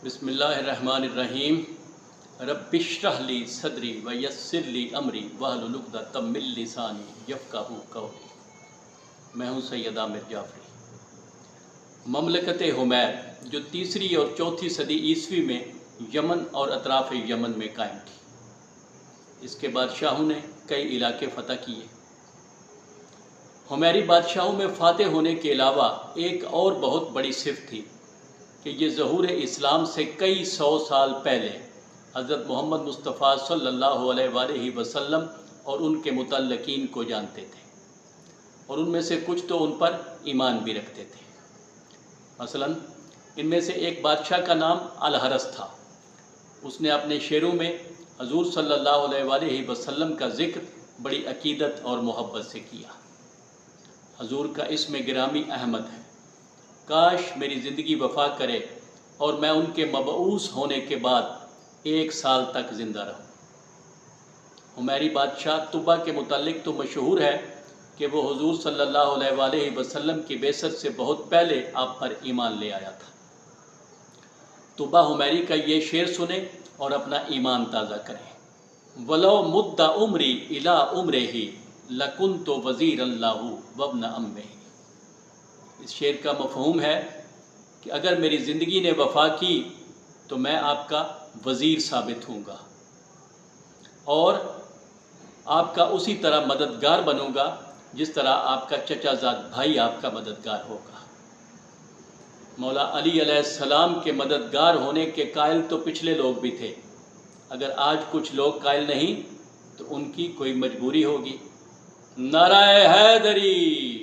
बिस्मिल्लाहिर्रहमानिर्रहीम। रब्बिश्रह ली सदरी व यस्सिर ली अमरी वहलुल उक़दतम मिन लिसानी यफ़क़हू क़ौली। मैं हूँ सैयद आमिर जाफ़री। ममलकत हुमैर जो तीसरी और चौथी सदी ईस्वी में यमन और अतराफ़ यमन में कायम थी। इसके बादशाहों ने कई इलाके फ़तह किए। हुमैरी बादशाहों में फ़ातह होने के अलावा एक और बहुत बड़ी सिफ़त थी कि ये ज़हूर इस्लाम से कई सौ साल पहले हज़रत मोहम्मद मुस्तफ़ा सल्लल्लाहु अलैहि वसल्लम और उनके मुतल्लकीन को जानते थे, और उनमें से कुछ तो उन पर ईमान भी रखते थे। मसलन इनमें से एक बादशाह का नाम अल-हरस था। उसने अपने शेरों में हजूर सल्लल्लाहु अलैहि वसल्लम का ज़िक्र बड़ी अकीदत और मोहब्बत से किया। हजूर का इस्म गिरामी अहमद है। काश मेरी ज़िंदगी वफ़ा करे और मैं उनके मबऊस होने के बाद 1 साल तक ज़िंदा रहूँ। हुमैरी बादशाह तुबा के मुतालिक तो मशहूर है कि वो हुजूर सल्लल्लाहु अलैहि वसल्लम की बेसत से बहुत पहले आप पर ईमान ले आया था। तुबा हुमैरी का ये शेर सुने और अपना ईमान ताज़ा करें। वलो मुद्दा उम्री इला उम्रिही लकुन्तु वज़ीरन लहू वब्न अम्मिही। इस शेर का मफ़हूम है कि अगर मेरी ज़िंदगी ने वफ़ा की तो मैं आपका वज़ीर साबित होऊंगा और आपका उसी तरह मददगार बनूंगा जिस तरह आपका चचाज़ाद भाई आपका मददगार होगा। मौला अली अलैहिस्सलाम के मददगार होने के कायल तो पिछले लोग भी थे। अगर आज कुछ लोग कायल नहीं तो उनकी कोई मजबूरी होगी। नाराए हैदरी।